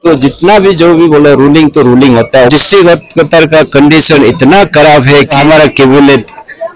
तो जितना भी जो भी बोला रूलिंग तो रूलिंग होता है। डिस्ट्रिक्ट हेडक्वार्टर का कंडीशन इतना खराब है कि हमारा कैबिनेट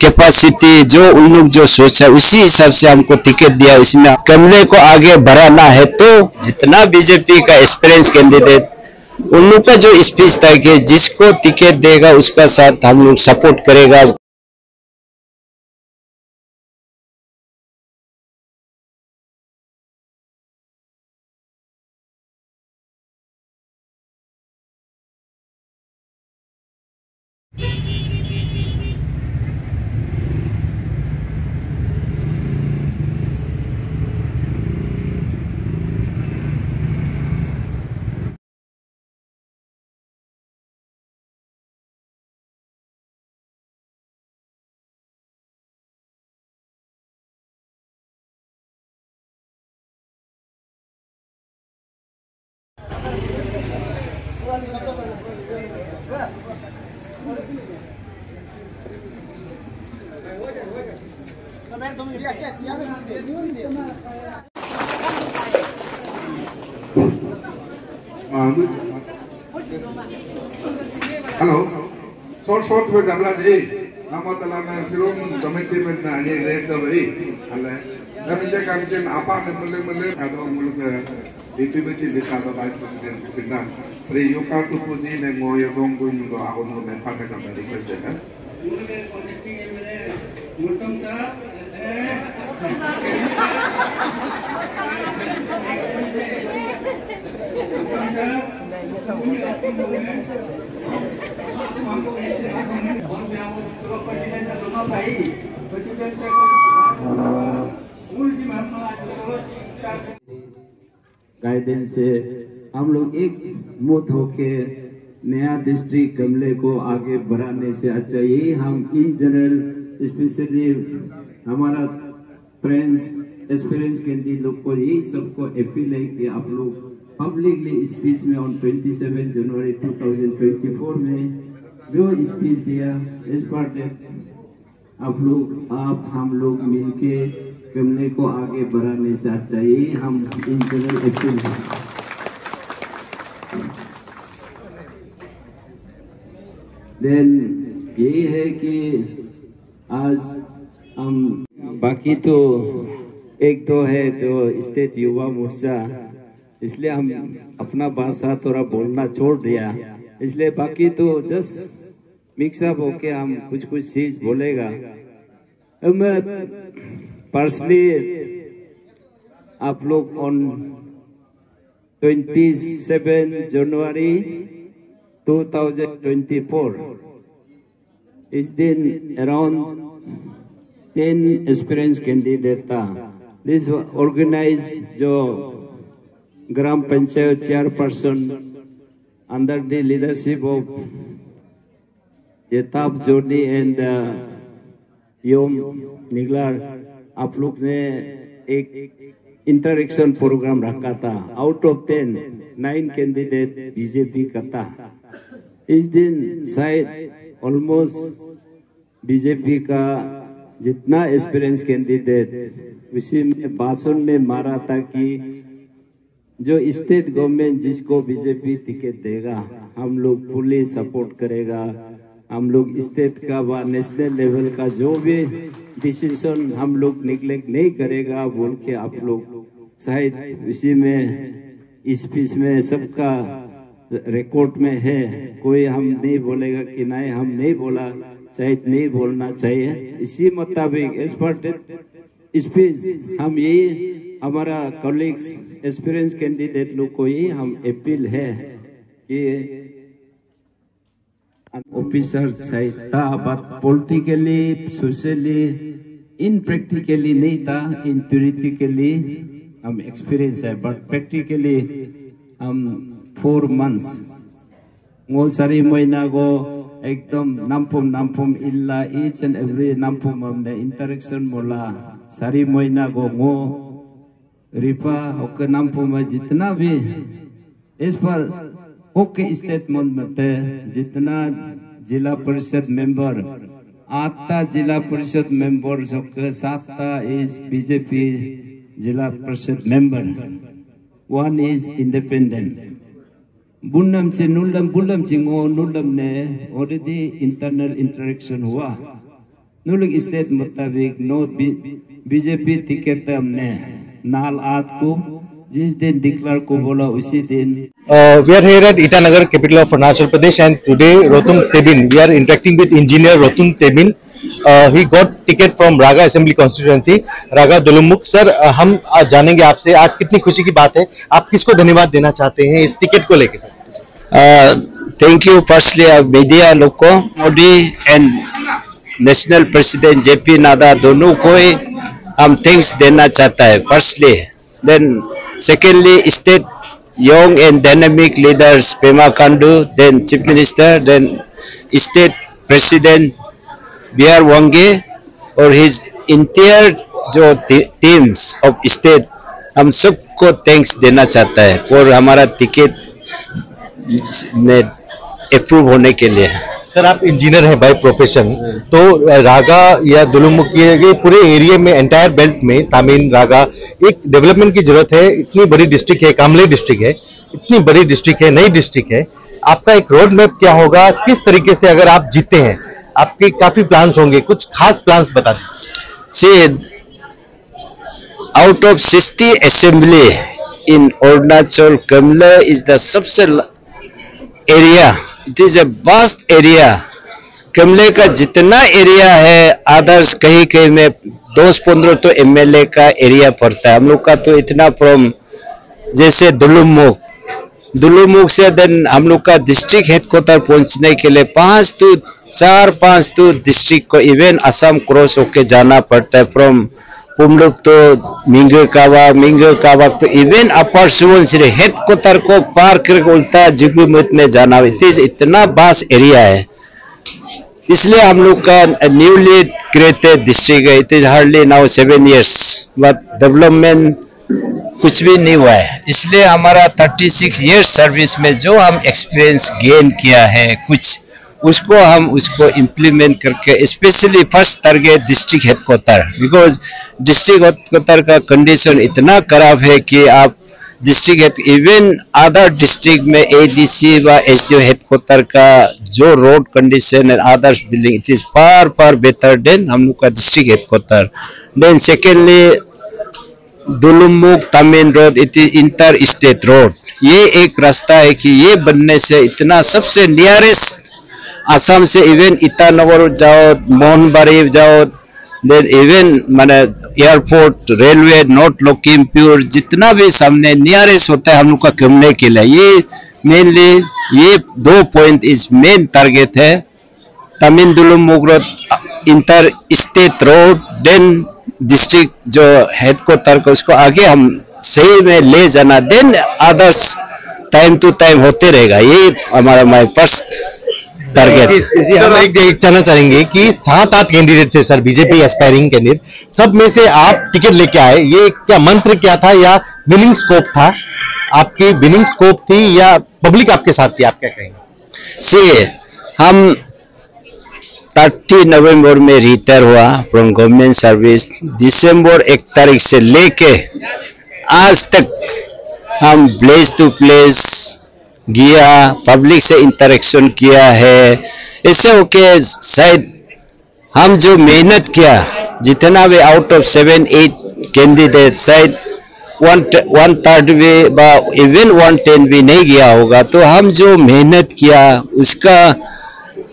कैपेसिटी जो उन लोग जो सोचा उसी हिसाब से हमको टिकट दिया। इसमें कमले को आगे बढ़ाना है तो जितना बीजेपी का एक्सपीरियंस कैंडिडेट उन लोग का जो स्पीच था कि जिसको टिकट देगा उसका साथ हम लोग सपोर्ट करेगा। Halo, short for gamla ji. Nama talana sirom committee में ना ये रेस कर रही, हल्ला। जब इनके काम चेन आपा में मले ada मुल्क DPBT दिखाता बाइक प्रेसिडेंट सिन्ना श्री योका टुपुजी ने मोये दोंगो इनको आगो में पाता करना रिक्वेस्ट है। गाइडेंस से हम लोग एक मुठ होके नया डिस्ट्रिक्ट कमले को आगे बढ़ाने से अच्छा ये हम इन जनरल स्पेशली हमारा फ्रेंड्स एक्सपीरियंस कैंडिडेट लोग को यही सबको अपील है कि आप लोग पब्लिकली स्पीच में ऑन 27 जनवरी 2024 में जो स्पीच दिया इस पर आप हम लोग मिलके कमले को आगे बढ़ाने से चाहिए हम इन जनरल अपील है। देन यही है कि आज हम बाकी तो एक तो है तो स्टेट युवा मोर्चा इसलिए हम अपना भाषा थोड़ा बोलना छोड़ दिया इसलिए बाकी तो जस्ट मिक्सअप होके हम कुछ चीज बोलेगा। पर्सनली आप लोग ऑन 27 जनवरी 2024 इस दिन अराउंड 10 एक्सपीरियंस कैंडिडेट था। दिस ऑर्गेनाइज जो gram panchayat chairperson under the leadership of येताब जोड़ी एंड योम निगलार आप लोग ने एक इंटरेक्शन प्रोग्राम रखा था। आउट ऑफ 10 9 कैंडिडेट बीजेपी का था। इस दिन शायद ऑलमोस्ट बीजेपी का जितना एक्सपीरियंस कैंडिडेट उसी में भाषण में मारा था कि जो स्टेट गवर्नमेंट जिसको बीजेपी टिकट देगा हम लोग फुली सपोर्ट करेगा। हम लोग स्टेट का व नेशनल लेवल का जो भी डिसीजन हम लोग निगलेक्ट नहीं करेगा बोल के आप लोग शायद उसी में स्पीच में सबका रिकॉर्ड में है। कोई हम नहीं बोलेगा कि नहीं हम नहीं बोला, शायद नहीं बोलना चाहिए। इसी मुताबिक एक्सपर्ट स्पीच हम यही हमारा कॉलीग्स एक्सपीरियंस कैंडिडेट लोग को यही हम अपील है कि ऑफिसर शायद था but politically socially in practically नहीं था। इन थ्योरेटिकली हम एक्सपीरियंस है बट प्रैक्टिकली हम 4 months ngो सारी महीना को एकदम नामपुम इल्ला each and every नामपुम हमने इंटरेक्शन बोला सारी महीना को ngो रिपा होके नामपुम जितना भी इस पर ओके स्टेटमेंट में जितना जिला परिषद मेंबर 8 जिला परिषद मेंबर सबके 7 इज बीजेपी जिला परिषद मेंबर 1 is independent बुलम से नुलम बुलम चिंगो नुलम ने already internal interaction हुआ नुलग स्टेट मुताबिक नो बीजेपी टिकट हमने नाल आत को जिस दिन डिक्लेयर को बोला उसी दिन We are here at Itanagar, capital of Arunachal Pradesh, and today Rotum Tebin. We are interacting with engineer Rotum Tebin. He got ticket from Raga Assembly constituency, Raga Dulumuk. Sir, हम जानेंगे आपसे आज कितनी खुशी की बात है, आप किसको धन्यवाद देना चाहते हैं इस टिकट को लेके sir? Thank you firstly media लोग को, Modi and national president JP Nadda दोनों को हम थैंक्स देना चाहता है firstly. Then secondly state young and dynamic leaders Pema Khandu, then Chief Minister, then State President B.R. Wange और his entire जो teams of state, हम सबको thanks देना चाहता है और हमारा टिकट में अप्रूव होने के लिए. सर, आप इंजीनियर हैं बाय प्रोफेशन, तो रागा या दुलुमुख ये पूरे एरिया में एंटायर बेल्ट में तामीन रागा एक डेवलपमेंट की जरूरत है. इतनी बड़ी डिस्ट्रिक्ट है, कामले डिस्ट्रिक्ट है, इतनी बड़ी डिस्ट्रिक्ट है, नई डिस्ट्रिक्ट है. आपका एक रोड मैप क्या होगा, किस तरीके से अगर आप जीते हैं आपके काफी प्लान्स होंगे, कुछ खास प्लान्स बता दीजिए. Out of 60 assembly in Arunachal, Kamla is the सबसे area. It is a vast area. Kamle का जितना एरिया है अदर्स कहीं कहीं में 10-15 तो MLA का एरिया पड़ता है. हम लोग का तो इतना फ्रॉम जैसे दुलुमुख से देन हम लोग का डिस्ट्रिक्ट हेडक्वार्टर पहुंचने के लिए 4-5 तो डिस्ट्रिक्ट को इवन असम क्रॉस होके जाना पड़ता है. फ्रॉम पुमलुक तो मिंगो कावा तो इवन अपर सुबनसिरी हेडक्वार्टर को पार करके उल्टा जुगुमुत में जाना. इतना वास्ट एरिया है, इसलिए हम लोग का न्यूली क्रिएटेड डिस्ट्रिक्ट है. It is hardly now 7 years, but development कुछ भी नहीं हुआ है. इसलिए हमारा 36 years सर्विस में जो हम एक्सपीरियंस गेन किया है कुछ उसको इम्प्लीमेंट करके, specially first target district headquarter, because district headquarter का कंडीशन इतना खराब है कि आप डिस्ट्रिक्ट इवन अदर डिस्ट्रिक्ट में ADC व SDO हेडक्वार्टर का जो road condition and others building it is far better than हम लोग का district headquarter. Then secondly Dulumukh Tamen road, it is inter state road. ये एक रास्ता है कि ये बनने से इतना सबसे नियरेस्ट असम से इवन ईटानगर जाओ, मोहनबाड़ी जाओ, देन इवन माने एयरपोर्ट, रेलवे, नॉर्थ लखीमपुर, जितना भी सामने नियरेस्ट होता है हम लोग का घूमने के लिए. ये मेनली ये 2 पॉइंट इस मेन टारगेट है. Tamen Dulumukh road inter state road, then district जो हेडक्वार्टर को उसको आगे हम सही में ले जाना, then others time to time होते रहेगा. ये हमारा माय फर्स्ट टारगेट. जी, हम एक जानना चाहेंगे कि 7-8 कैंडिडेट थे सर, बीजेपी एस्पायरिंग कैंडिडेट, सब में से आप टिकट लेके आए. ये क्या मंत्र क्या था या विनिंग स्कोप था? आपकी विनिंग स्कोप थी या पब्लिक आपके साथ थी, आप क्या कहेंगे? हम 30 नवंबर में रिटायर हुआ फ्रॉम गवर्नमेंट सर्विस. दिसंबर 1 तारीख से लेके आज तक हम प्लेस टू प्लेस गया, पब्लिक से इंटरेक्शन किया है. ऐसे होके शायद हम जो मेहनत किया, जितना भी आउट ऑफ 7-8 कैंडिडेट शायद 1/3 भी इवन 1/10 भी नहीं गया होगा. तो हम जो मेहनत किया उसका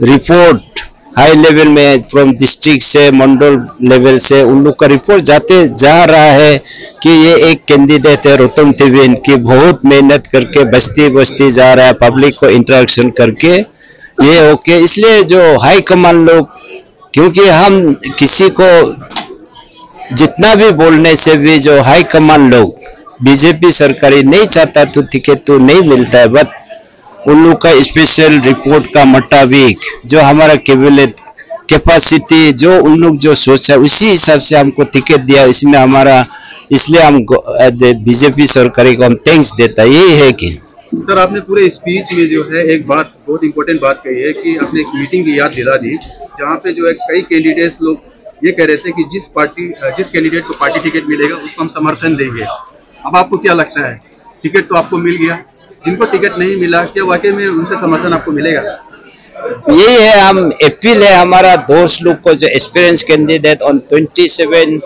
रिपोर्ट हाई लेवल में फ्रॉम डिस्ट्रिक्ट से मंडल लेवल से उन लोग का रिपोर्ट जा रहा है कि ये एक कैंडिडेट है रोतम तेबिन की बहुत मेहनत करके बस्ती जा रहा है, पब्लिक को इंटरेक्शन करके ये ओके. इसलिए जो हाई कमान लोग, क्योंकि हम किसी को जितना भी बोलने से भी जो हाई कमान लोग बीजेपी सरकारी नहीं चाहता तो टिकट तो नहीं मिलता है. बट उन लोग का स्पेशल रिपोर्ट का मुताबिक जो हमारा कैबिनेट कैपेसिटी जो उन लोग जो सोचा उसी हिसाब से हमको टिकट दिया. इसमें हमारा इसलिए हम बीजेपी सरकारी को हम थैंक्स देता है. यही है कि सर आपने पूरे स्पीच में जो है एक बात बहुत इंपॉर्टेंट बात कही है कि आपने एक मीटिंग की याद दिला दी जहाँ पे जो है कई कैंडिडेट्स लोग ये कह रहे थे कि जिस कैंडिडेट को पार्टी टिकट मिलेगा उसको हम समर्थन देंगे. अब आपको क्या लगता है, टिकट तो आपको मिल गया, जिनको टिकट नहीं मिला, क्या वाकई में उनसे समर्थन आपको मिलेगा? यही है, हम अपील है हमारा दोस्त लोग को जो एक्सपीरियंस कैंडिडेट ऑन 27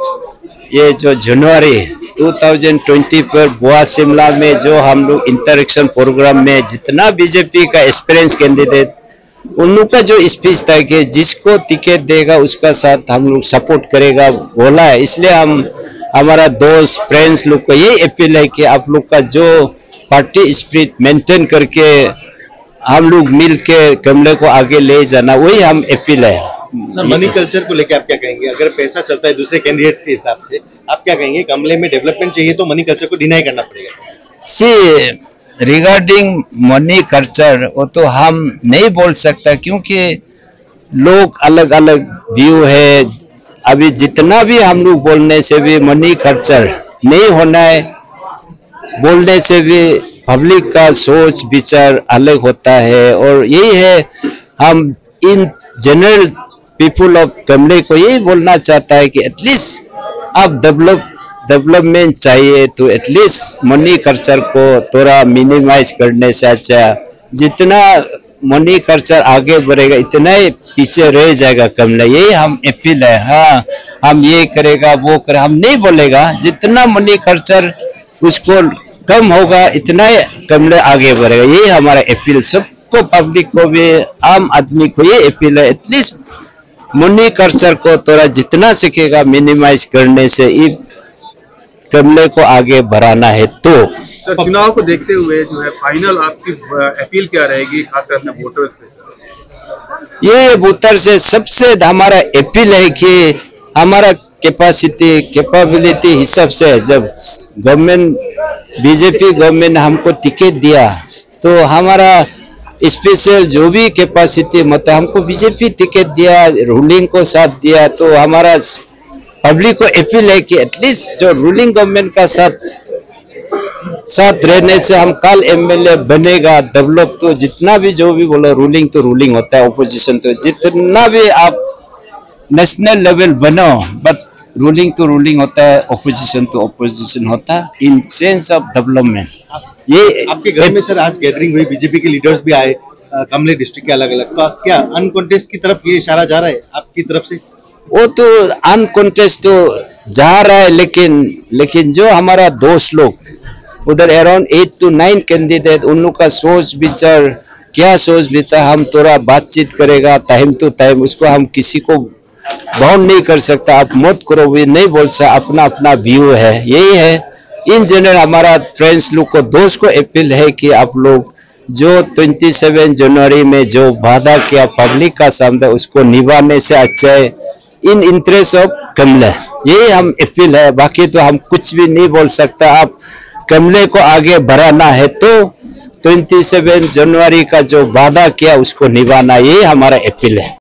ये जो जनवरी 2020 पर बुआ शिमला में जो हम लोग इंटरेक्शन प्रोग्राम में जितना बीजेपी का एक्सपीरियंस कैंडिडेट उन लोग का जो स्पीच था कि जिसको टिकट देगा उसका साथ हम लोग सपोर्ट करेगा बोला है। इसलिए हम हमारा दोस्त फ्रेंड्स लोग को यही अपील है कि आप लोग का जो पार्टी स्पिरिट मेंटेन करके हम लोग मिल के कमले को आगे ले जाना, वही हम अपील है। मनी कल्चर को लेकर आप क्या कहेंगे? अगर पैसा चलता है दूसरे कैंडिडेट्स के हिसाब से, आप क्या कहेंगे? कमले में डेवलपमेंट चाहिए तो मनी कल्चर को डिनाई करना पड़ेगा। सी रिगार्डिंग मनी कल्चर वो तो हम नहीं बोल सकता, क्योंकि लोग अलग अलग व्यू है। अभी जितना भी हम लोग बोलने से भी मनी कल्चर नहीं होना है, बोलने से भी पब्लिक का सोच विचार अलग होता है। और यही है, हम इन जनरल पीपुल ऑफ कमले को यही बोलना चाहता है कि एटलीस्ट आप डेवलपमेंट चाहिए तो एटलीस्ट मनी कल्चर को थोड़ा मिनिमाइज करने से अच्छा जितना मनी कल्चर आगे बढ़ेगा इतना ही पीछे रह जाएगा कमला। यही हम अपील है। हाँ, हम ये करेगा वो करे हम नहीं बोलेगा, जितना मनी कल्चर उसको कम होगा इतना ही कमले आगे बढ़ेगा। यही हमारा अपील सबको, पब्लिक को भी आम आदमी को ये अपील है, एटलीस्ट मनी कल्चर को थोड़ा जितना सीखेगा मिनिमाइज करने से कमले को आगे बढ़ाना है। तो सर, चुनाव को देखते हुए जो है फाइनल आपकी अपील क्या रहेगी, खासकर अपने वोटर से? ये वोटर से सबसे हमारा अपील है कि हमारा कैपेबिलिटी हिसाब से जब गवर्नमेंट बीजेपी गवर्नमेंट हमको टिकट दिया तो हमारा स्पेशल जो भी कैपेसिटी मतलब हमको बीजेपी टिकट दिया, रूलिंग को साथ दिया, तो हमारा पब्लिक को अपील है कि एटलीस्ट जो रूलिंग गवर्नमेंट का साथ रहने से हम कल एमएलए बनेगा। डेवलप तो जितना भी जो भी बोलो, रूलिंग तो रूलिंग होता है, ओपोजिशन तो जितना भी आप नेशनल लेवल बनो, बट रूलिंग तो रूलिंग होता है, ओपोजिशन तो ओपोजिशन होता है इन सेंस ऑफ डेवलपमेंट। ये आपके घर में सर आज गैदरिंग हुई, बीजेपी के लीडर्स भी आए कमले डिस्ट्रिक्ट के अलग अलग, तो क्या अनकॉन्टेस्ट की तरफ ये इशारा जा रहा है आपकी तरफ से? वो तो अनकॉन्टेस्ट तो जा रहा है, लेकिन जो हमारा दोस्त लोग उधर अराउंड 8 to 9 कैंडिडेट, उन लोग का सोच विचार क्या सोच विचार हम थोड़ा बातचीत करेगा टाइम टू टाइम, उसको हम किसी को बाउंड नहीं कर सकता। आप मत करो भी नहीं बोल सकता, अपना अपना व्यू है। यही है इन जनरल हमारा फ्रेंड्स लोग को दोस्त को अपील है कि आप लोग जो 27 जनवरी में जो वादा किया पब्लिक का सामने उसको निभाने से अच्छा है इन इंटरेस्ट ऑफ कमला। यही हम अपील है, बाकी तो हम कुछ भी नहीं बोल सकता। आप कमले को आगे बढ़ाना है तो 27 जनवरी का जो वादा किया उसको निभाना, यही हमारा अपील है।